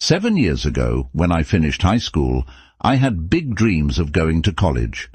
7 years ago, when I finished high school, I had big dreams of going to college.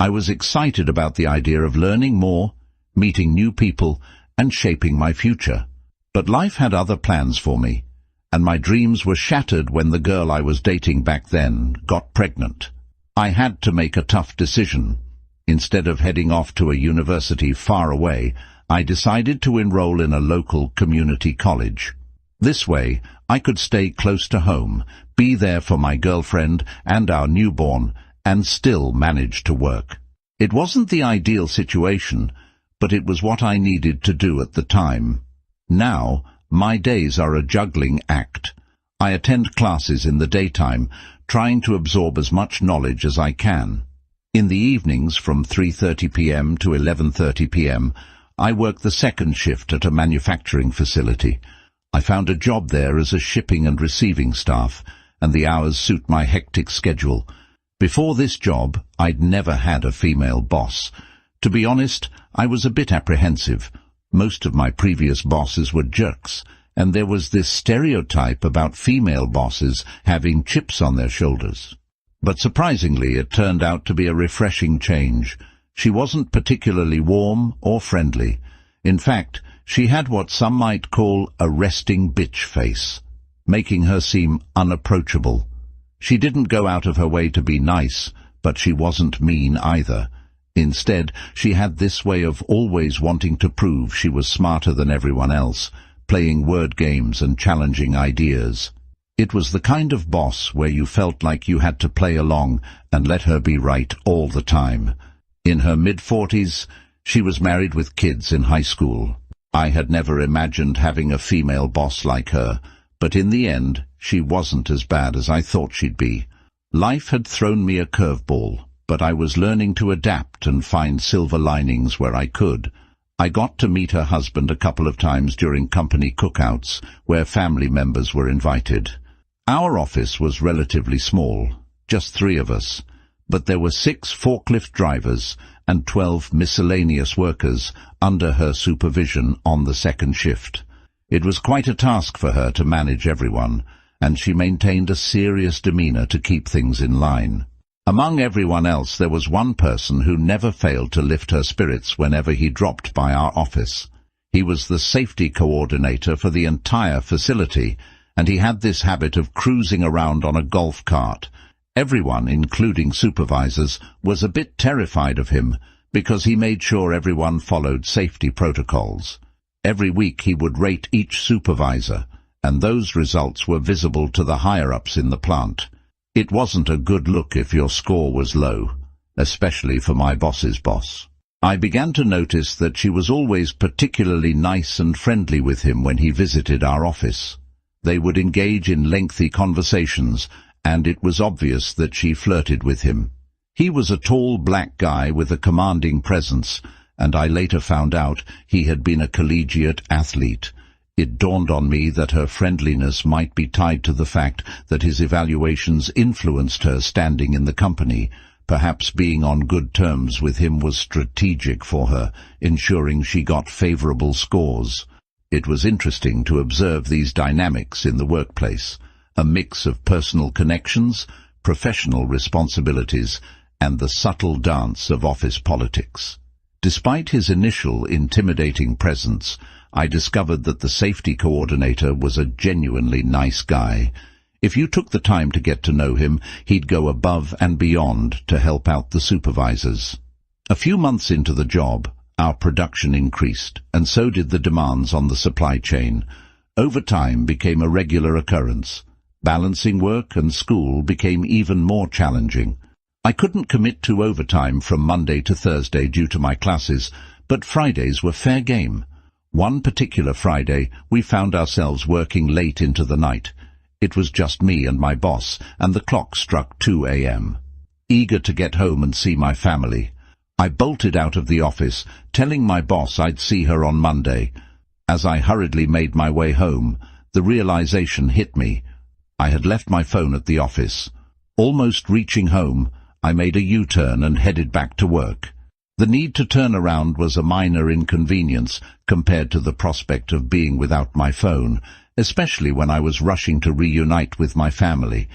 I was excited about the idea of learning more, meeting new people, and shaping my future. But life had other plans for me, and my dreams were shattered when the girl I was dating back then got pregnant. I had to make a tough decision. Instead of heading off to a university far away, I decided to enroll in a local community college. This way, I could stay close to home, be there for my girlfriend and our newborn, and still manage to work. It wasn't the ideal situation, but it was what I needed to do at the time. Now, my days are a juggling act. I attend classes in the daytime, trying to absorb as much knowledge as I can. In the evenings, from 3:30 p.m. to 11:30 p.m., I work the second shift at a manufacturing facility. I found a job there as a shipping and receiving staff, and the hours suit my hectic schedule. Before this job, I'd never had a female boss. To be honest, I was a bit apprehensive. Most of my previous bosses were jerks, and there was this stereotype about female bosses having chips on their shoulders. But surprisingly, it turned out to be a refreshing change. She wasn't particularly warm or friendly. In fact, she had what some might call a resting bitch face, making her seem unapproachable. She didn't go out of her way to be nice, but she wasn't mean either. Instead, she had this way of always wanting to prove she was smarter than everyone else, playing word games and challenging ideas. It was the kind of boss where you felt like you had to play along and let her be right all the time. In her mid-40s, she was married with kids in high school. I had never imagined having a female boss like her, but in the end, she wasn't as bad as I thought she'd be. Life had thrown me a curveball, but I was learning to adapt and find silver linings where I could. I got to meet her husband a couple of times during company cookouts, where family members were invited. Our office was relatively small, just 3 of us, but there were 6 forklift drivers and 12 miscellaneous workers under her supervision on the second shift. It was quite a task for her to manage everyone, and she maintained a serious demeanor to keep things in line. Among everyone else, there was one person who never failed to lift her spirits whenever he dropped by our office. He was the safety coordinator for the entire facility, and he had this habit of cruising around on a golf cart. Everyone, including supervisors, was a bit terrified of him because he made sure everyone followed safety protocols. Every week he would rate each supervisor, and those results were visible to the higher-ups in the plant. It wasn't a good look if your score was low, especially for my boss's boss. I began to notice that she was always particularly nice and friendly with him when he visited our office. They would engage in lengthy conversations, and it was obvious that she flirted with him. He was a tall black guy with a commanding presence, and I later found out he had been a collegiate athlete. It dawned on me that her friendliness might be tied to the fact that his evaluations influenced her standing in the company. Perhaps being on good terms with him was strategic for her, ensuring she got favorable scores. It was interesting to observe these dynamics in the workplace, a mix of personal connections, professional responsibilities, and the subtle dance of office politics. Despite his initial intimidating presence, I discovered that the safety coordinator was a genuinely nice guy. If you took the time to get to know him, he'd go above and beyond to help out the supervisors. A few months into the job, our production increased, and so did the demands on the supply chain. Overtime became a regular occurrence. Balancing work and school became even more challenging. I couldn't commit to overtime from Monday to Thursday due to my classes, but Fridays were fair game. One particular Friday, we found ourselves working late into the night. It was just me and my boss, and the clock struck 2 a.m. Eager to get home and see my family, I bolted out of the office, telling my boss I'd see her on Monday. As I hurriedly made my way home, the realization hit me. I had left my phone at the office. Almost reaching home, I made a U-turn and headed back to work. The need to turn around was a minor inconvenience compared to the prospect of being without my phone, especially when I was rushing to reunite with my family.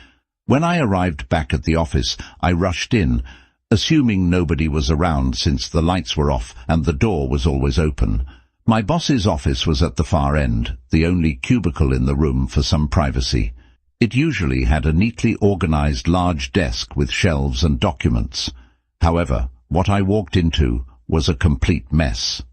When I arrived back at the office, I rushed in, assuming nobody was around since the lights were off and the door was always open. My boss's office was at the far end, the only cubicle in the room for some privacy. It usually had a neatly organized large desk with shelves and documents. However, what I walked into was a complete mess.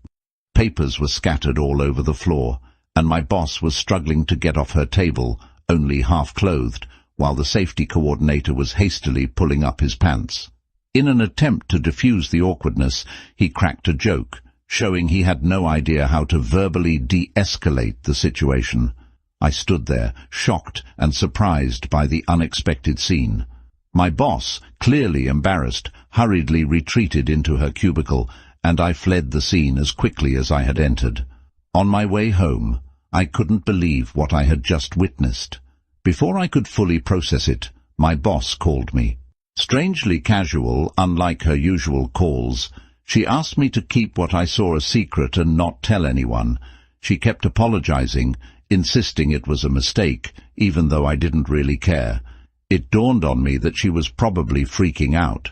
Papers were scattered all over the floor, and my boss was struggling to get off her table, only half-clothed, while the safety coordinator was hastily pulling up his pants. In an attempt to diffuse the awkwardness, he cracked a joke, showing he had no idea how to verbally de-escalate the situation. I stood there, shocked and surprised by the unexpected scene. My boss, clearly embarrassed, hurriedly retreated into her cubicle, and I fled the scene as quickly as I had entered. On my way home, I couldn't believe what I had just witnessed. Before I could fully process it, my boss called me. Strangely casual, unlike her usual calls, she asked me to keep what I saw a secret and not tell anyone. She kept apologizing, insisting it was a mistake, even though I didn't really care. It dawned on me that she was probably freaking out.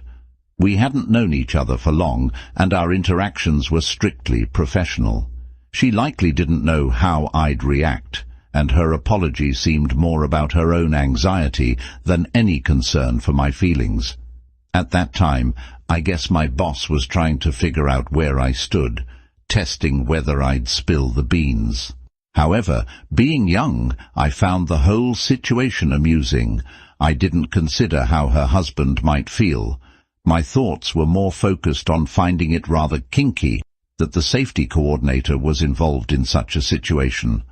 We hadn't known each other for long, and our interactions were strictly professional. She likely didn't know how I'd react, and her apology seemed more about her own anxiety than any concern for my feelings. At that time, I guess my boss was trying to figure out where I stood, testing whether I'd spill the beans. However, being young, I found the whole situation amusing. I didn't consider how her husband might feel. My thoughts were more focused on finding it rather kinky that the safety coordinator was involved in such a situation.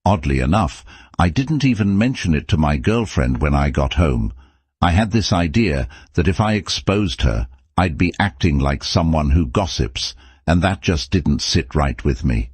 Oddly enough, I didn't even mention it to my girlfriend when I got home. I had this idea that if I exposed her, I'd be acting like someone who gossips, and that just didn't sit right with me.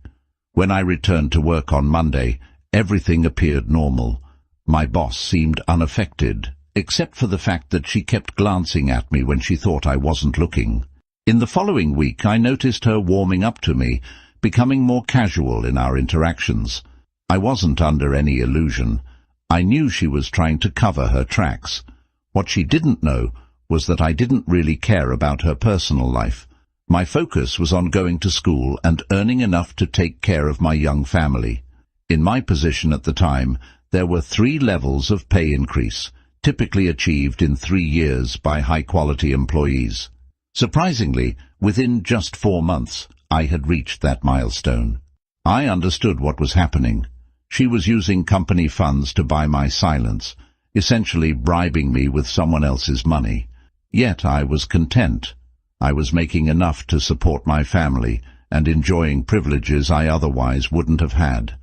When I returned to work on Monday, everything appeared normal. My boss seemed unaffected, except for the fact that she kept glancing at me when she thought I wasn't looking. In the following week, I noticed her warming up to me, becoming more casual in our interactions. I wasn't under any illusion. I knew she was trying to cover her tracks. What she didn't know was that I didn't really care about her personal life. My focus was on going to school and earning enough to take care of my young family. In my position at the time, there were 3 levels of pay increase, typically achieved in 3 years by high-quality employees. Surprisingly, within just 4 months, I had reached that milestone. I understood what was happening. She was using company funds to buy my silence, essentially bribing me with someone else's money. Yet I was content. I was making enough to support my family and enjoying privileges I otherwise wouldn't have had.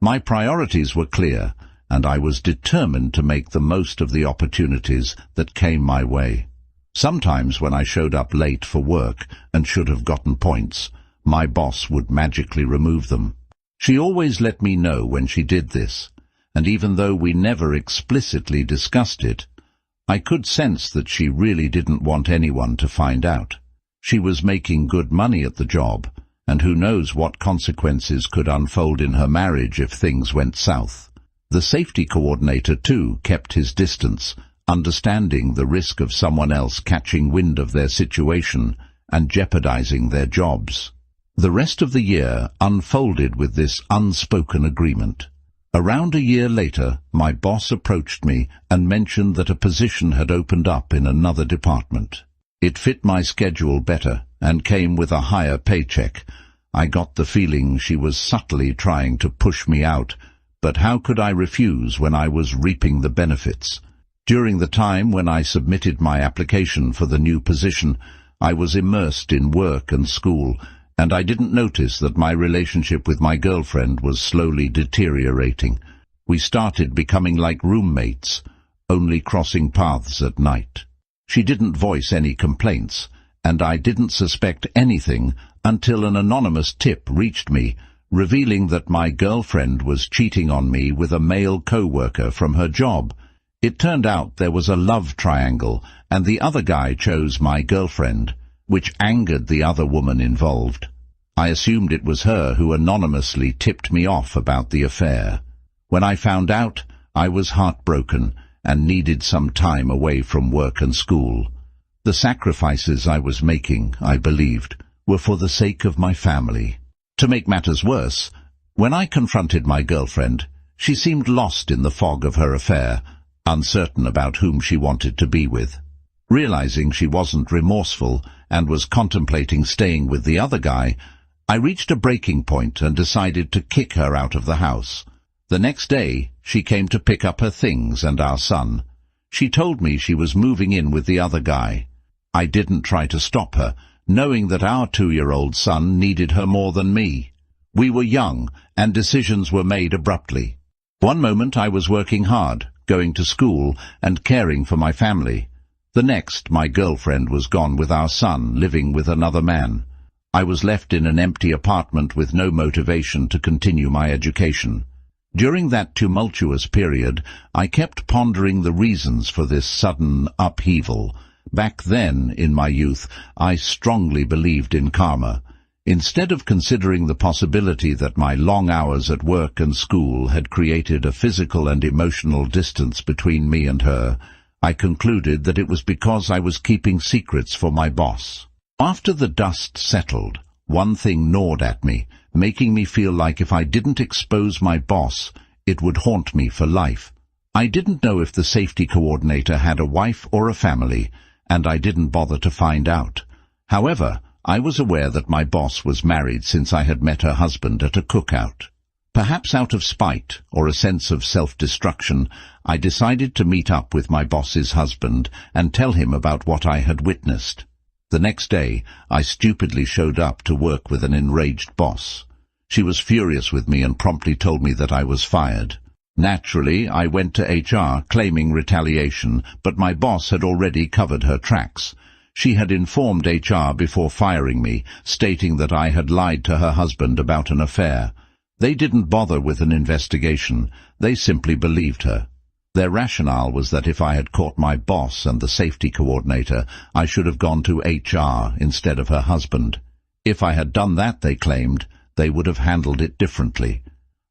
My priorities were clear, and I was determined to make the most of the opportunities that came my way. Sometimes when I showed up late for work and should have gotten points, my boss would magically remove them. She always let me know when she did this, and even though we never explicitly discussed it, I could sense that she really didn't want anyone to find out. She was making good money at the job, and who knows what consequences could unfold in her marriage if things went south. The safety coordinator, too, kept his distance, understanding the risk of someone else catching wind of their situation and jeopardizing their jobs. The rest of the year unfolded with this unspoken agreement. Around a year later, my boss approached me and mentioned that a position had opened up in another department. It fit my schedule better and came with a higher paycheck. I got the feeling she was subtly trying to push me out, but how could I refuse when I was reaping the benefits? During the time when I submitted my application for the new position, I was immersed in work and school, and I didn't notice that my relationship with my girlfriend was slowly deteriorating. We started becoming like roommates, only crossing paths at night. She didn't voice any complaints, and I didn't suspect anything until an anonymous tip reached me, revealing that my girlfriend was cheating on me with a male co-worker from her job. It turned out there was a love triangle, and the other guy chose my girlfriend, which angered the other woman involved. I assumed it was her who anonymously tipped me off about the affair. When I found out, I was heartbroken and needed some time away from work and school. The sacrifices I was making, I believed, were for the sake of my family. To make matters worse, when I confronted my girlfriend, she seemed lost in the fog of her affair, uncertain about whom she wanted to be with. Realizing she wasn't remorseful and was contemplating staying with the other guy, I reached a breaking point and decided to kick her out of the house. The next day, she came to pick up her things and our son. She told me she was moving in with the other guy. I didn't try to stop her, knowing that our 2-year-old son needed her more than me. We were young, and decisions were made abruptly. One moment I was working hard, going to school, and caring for my family. The next, my girlfriend was gone with our son, living with another man. I was left in an empty apartment with no motivation to continue my education. During that tumultuous period, I kept pondering the reasons for this sudden upheaval. Back then, in my youth, I strongly believed in karma. Instead of considering the possibility that my long hours at work and school had created a physical and emotional distance between me and her, I concluded that it was because I was keeping secrets for my boss. After the dust settled, one thing gnawed at me, making me feel like if I didn't expose my boss, it would haunt me for life. I didn't know if the safety coordinator had a wife or a family, and I didn't bother to find out. However, I was aware that my boss was married since I had met her husband at a cookout. Perhaps out of spite or a sense of self-destruction, I decided to meet up with my boss's husband and tell him about what I had witnessed. The next day, I stupidly showed up to work with an enraged boss. She was furious with me and promptly told me that I was fired. Naturally, I went to HR claiming retaliation, but my boss had already covered her tracks. She had informed HR before firing me, stating that I had lied to her husband about an affair. They didn't bother with an investigation. They simply believed her. Their rationale was that if I had caught my boss and the safety coordinator, I should have gone to HR instead of her husband. If I had done that, they claimed, they would have handled it differently.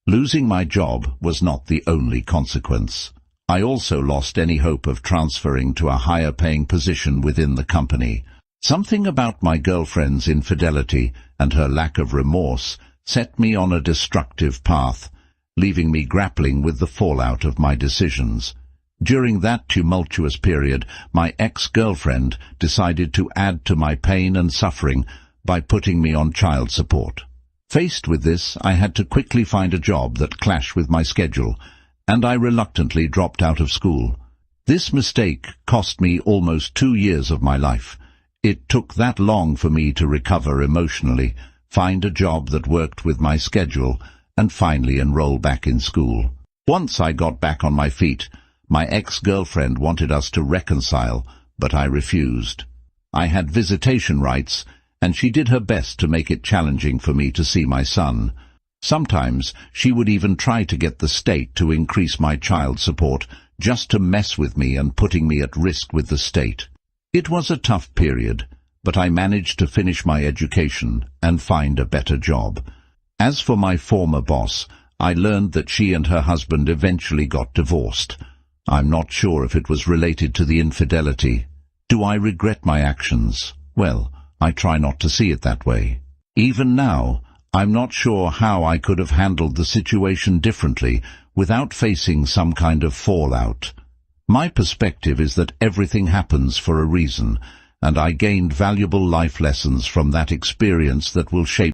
Losing my job was not the only consequence. I also lost any hope of transferring to a higher-paying position within the company. Something about my girlfriend's infidelity and her lack of remorse set me on a destructive path, leaving me grappling with the fallout of my decisions. During that tumultuous period, my ex-girlfriend decided to add to my pain and suffering by putting me on child support. Faced with this, I had to quickly find a job that clashed with my schedule, and I reluctantly dropped out of school. This mistake cost me almost 2 years of my life. It took that long for me to recover emotionally, find a job that worked with my schedule, and finally enroll back in school. Once I got back on my feet, my ex-girlfriend wanted us to reconcile, but I refused. I had visitation rights, and she did her best to make it challenging for me to see my son. Sometimes she would even try to get the state to increase my child support, just to mess with me and putting me at risk with the state. It was a tough period, but I managed to finish my education and find a better job. As for my former boss, I learned that she and her husband eventually got divorced. I'm not sure if it was related to the infidelity. Do I regret my actions? Well, I try not to see it that way. Even now, I'm not sure how I could have handled the situation differently without facing some kind of fallout. My perspective is that everything happens for a reason, and I gained valuable life lessons from that experience that will shape